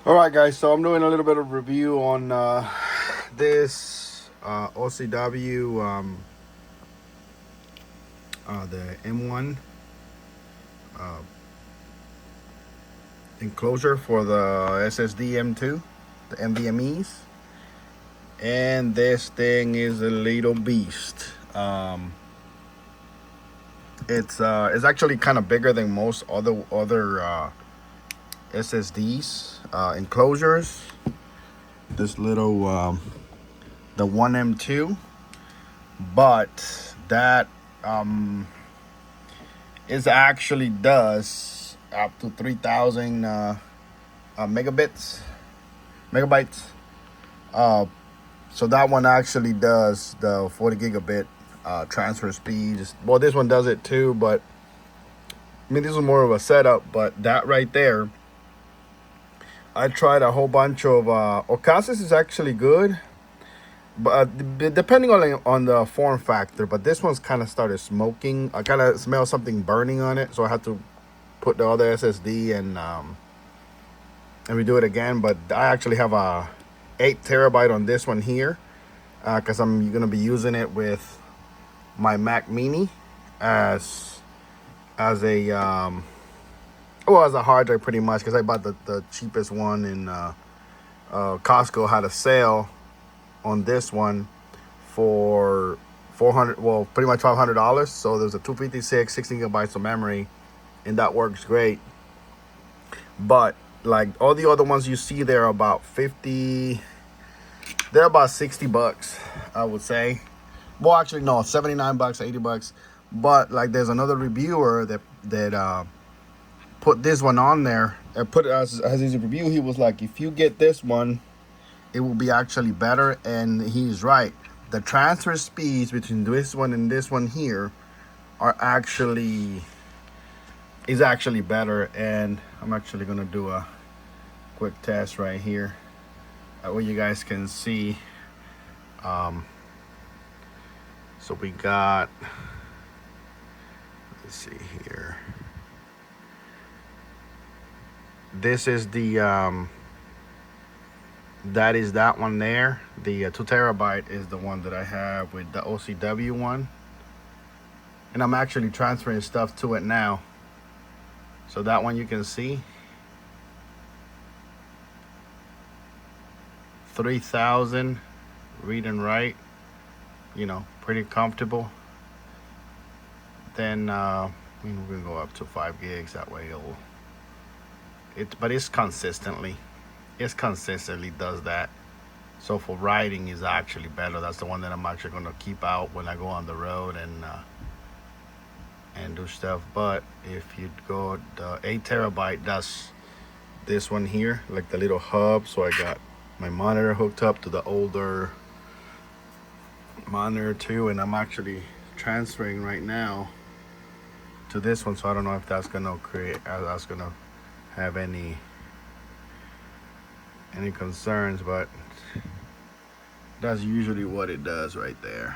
All right, guys. So I'm doing a little bit of review on this OCW, the M1 uh, enclosure for the SSD M2, the NVMe's, and this thing is a little beast. It's actually kind of bigger than most other SSDs enclosures. This little the 1M2, but that is actually does up to 3,000 megabytes. Uh, so that one actually does the 40 gigabit transfer speed. Well, this one does it too, but I mean, this is more of a setup. But that right there, I tried a whole bunch of Ocasys is actually good, but depending on the form factor. But this one's kind of started smoking. I kind of smell something burning on it, so I had to put the other SSD and redo it again. But I actually have a 8 terabyte on this one here because I'm gonna be using it with my Mac Mini as a as a hard drive pretty much, because I bought the cheapest one in Costco. Had a sale on this one for 400, well, pretty much $500. So there's a 256 16 gigabytes of memory, and that works great. But like all the other ones you see, they're about 50, they're about $60, I would say. Well, actually no, $79, $80. But like there's another reviewer that put this one on there and put it as his review. He was like, if you get this one, it will be actually better. And he's right. The transfer speeds between this one and this one here is actually better. And I'm actually gonna do a quick test right here where you guys can see. So we got, let's see here. This is the that is that one there. The 2 terabyte is the one that I have with the OCW one, and I'm actually transferring stuff to it now. So that one you can see 3,000 read and write, pretty comfortable. Then we're gonna go up to 5 gigs. That way but it's consistently does that. So for writing is actually better. That's the one that I'm actually gonna keep out when I go on the road and do stuff. But if you go the 8 terabyte, that's this one here, like the little hub. So I got my monitor hooked up to the older monitor too, and I'm actually transferring right now to this one. So I don't know if that's gonna have any concerns, but that's usually what it does right there.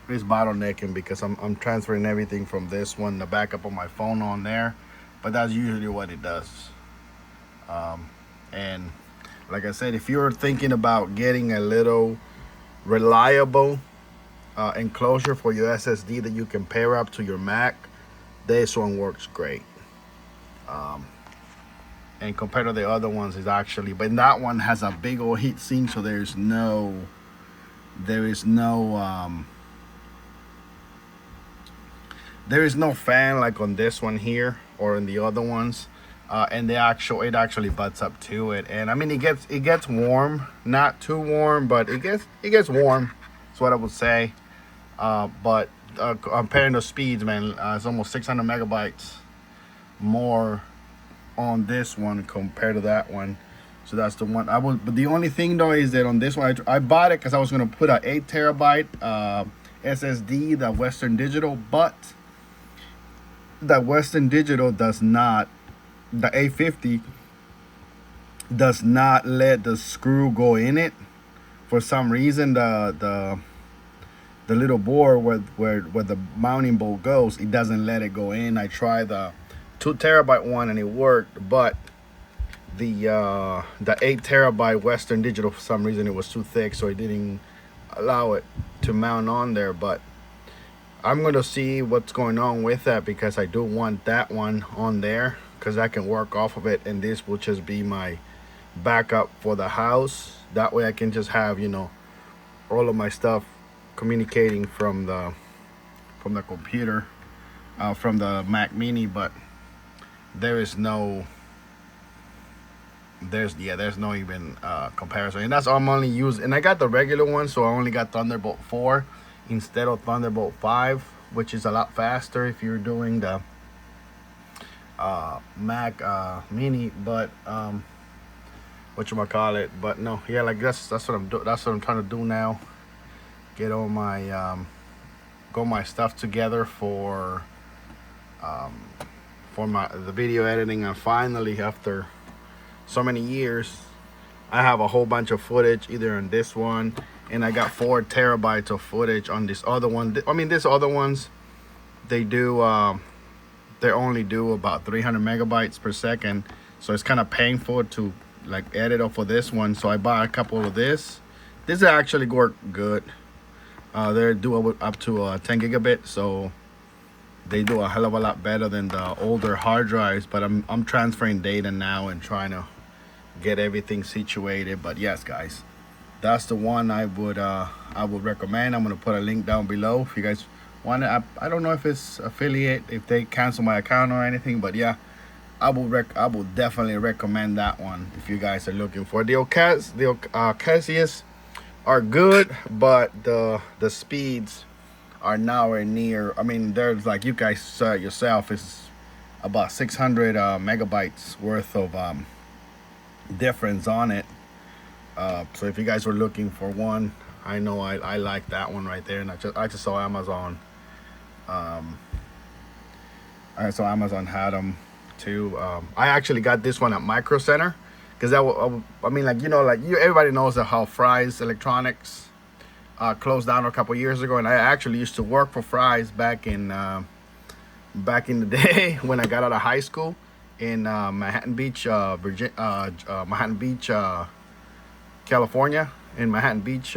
It's bottlenecking because I'm transferring everything from this one, the backup on my phone on there, but that's usually what it does. And like I said, if you're thinking about getting a little reliable enclosure for your SSD that you can pair up to your Mac, this one works great. And compared to the other ones, is actually, but that one has a big old heat sink, so there is no fan like on this one here or in the other ones. And it actually butts up to it, and I mean it gets warm, not too warm, but it gets warm. That's what I would say. But comparing the speeds, man, it's almost 600 megabytes more on this one compared to that one. So that's the one but the only thing though is that on this one I bought it because I was gonna put a 8 terabyte SSD, the Western Digital, but the Western Digital does not, the A50 does not let the screw go in it for some reason. The little board where the mounting bolt goes, it doesn't let it go in. I tried the 2 terabyte one and it worked, but the 8 terabyte Western Digital. For some reason it was too thick, so it didn't allow it to mount on there. But I'm gonna see what's going on with that, because I do want that one on there, because I can work off of it, and this will just be my backup for the house. That way I can just have, you know, all of my stuff communicating from the computer, from the Mac Mini. But there is no there's no even comparison, and that's all I'm only using. And I got the regular one, so I only got Thunderbolt 4 instead of Thunderbolt 5, which is a lot faster if you're doing the Mac Mini. But whatchamacallit, but no, yeah, like that's what I'm trying to do now. Get all my my stuff together for the video editing. And finally, after so many years, I have a whole bunch of footage either on this one, and I got 4 terabytes of footage on this other one. I mean, these other ones, they only do about 300 megabytes per second, so it's kind of painful to like edit off of this one. So I bought a couple of this actually work good. They do up to 10 gigabit, so they do a hell of a lot better than the older hard drives. But I'm transferring data now and trying to get everything situated. But yes, guys, that's the one I would recommend. I'm gonna put a link down below if you guys want it. I don't know if it's affiliate, if they cancel my account or anything, but yeah, I will definitely recommend that one if you guys are looking for the Ocasias are good, but the speeds are nowhere near. I mean, there's, like you guys saw it yourself, it's about 600 megabytes worth of difference on it. So if you guys were looking for one, I know I like that one right there. And I just saw Amazon. I saw Amazon had them too. I actually got this one at Micro Center, because I mean, like, you know, like everybody knows that how Fry's Electronics closed down a couple years ago, and I actually used to work for Fry's back in the day when I got out of high school in Manhattan Beach, California. In Manhattan Beach,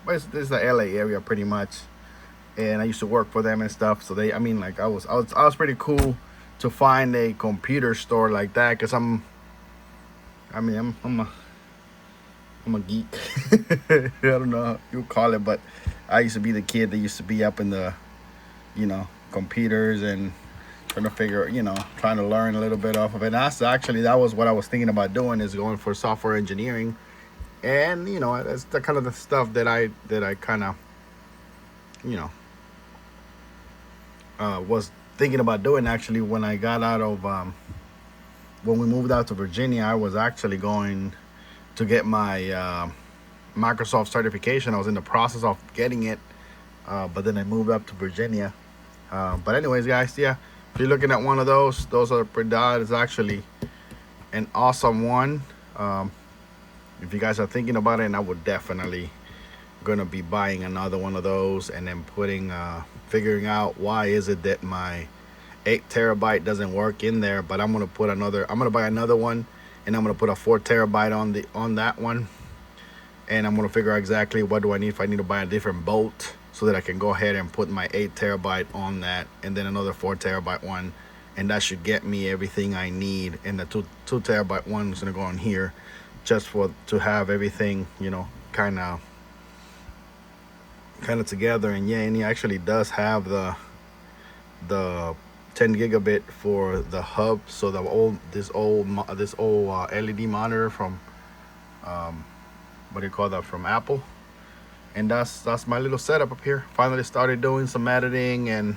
this is the LA area pretty much, and I used to work for them and stuff. So I mean, like I was pretty cool to find a computer store like that, because I'm a geek. I don't know how you call it, but I used to be the kid that used to be up in the, you know, computers and trying to figure, you know, trying to learn a little bit off of it. And that was what I was thinking about doing, is going for software engineering. And, you know, that's the kind of the stuff that I kind of, you know, was thinking about doing. Actually, when I got out of, when we moved out to Virginia, I was actually going to get my Microsoft certification. I was in the process of getting it, but then I moved up to Virginia. But anyways, guys, yeah, if you're looking at one of those are that is actually an awesome one. If you guys are thinking about it, and I would definitely gonna be buying another one of those, and then figuring out why is it that my 8 terabyte doesn't work in there. But I'm gonna buy another one, and I'm gonna put a 4 terabyte on that one, and I'm gonna figure out exactly what do I need, if I need to buy a different bolt, so that I can go ahead and put my 8 terabyte on that, and then another 4 terabyte one, and that should get me everything I need. And the 2 terabyte one is gonna go on here, just to have everything, you know, kind of together. And yeah, and he actually does have the 10 gigabit for the hub. So this old LED monitor from what do you call that, from Apple. And that's my little setup up here. Finally started doing some editing and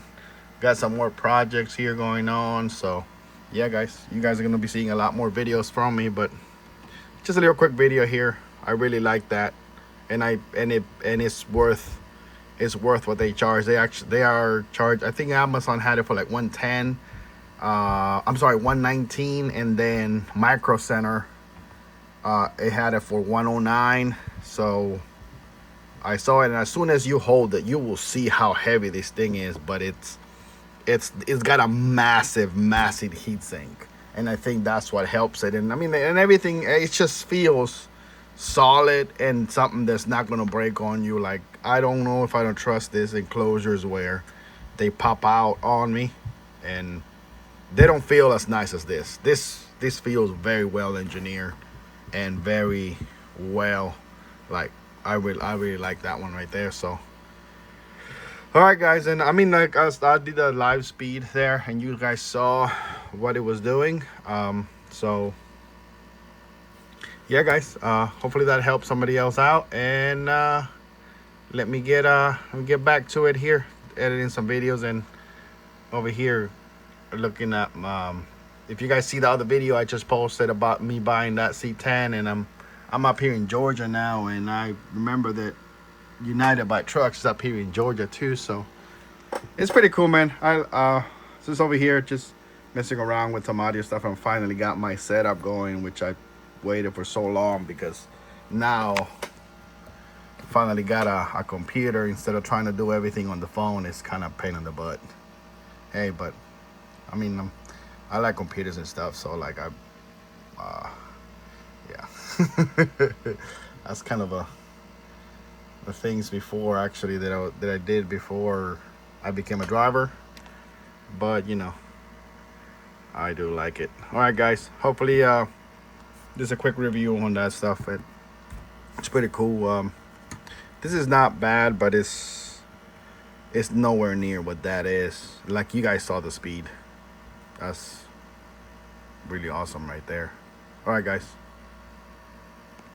got some more projects here going on. So yeah, guys, you guys are gonna be seeing a lot more videos from me, but just a little quick video here. I really like that, and it's worth what they charge. They are charged. I think Amazon had it for like 110. I'm sorry, 119, and then Micro Center it had it for 109. So I saw it, and as soon as you hold it, you will see how heavy this thing is. But it's got a massive heat sink. and I think that's what helps it. And I mean, and everything, it just feels solid and something that's not gonna break on you. Like, I don't know if I don't trust this enclosures where they pop out on me, and they don't feel as nice as this. This feels very well engineered and very well, like, I really like that one right there. So all right, guys, and I mean, like, I did a live speed there, and you guys saw what it was doing. So yeah, guys, hopefully that helps somebody else out, and let me get back to it here, editing some videos, and over here looking at if you guys see the other video I just posted about me buying that C10, and I'm up here in Georgia now, and I remember that United by Trucks is up here in Georgia too, so it's pretty cool, man. I just over here just messing around with some audio stuff. I finally got my setup going, which I waited for so long, because now I finally got a computer instead of trying to do everything on the phone. It's kind of pain in the butt. Hey, but I mean, I like computers and stuff, so like yeah. That's kind of the things before, actually, that I did before I became a driver. But you know, I do like it. All right, guys, hopefully just a quick review on that stuff. It's pretty cool. This is not bad, but it's nowhere near what that is. Like, you guys saw the speed. That's really awesome right there. All right, guys.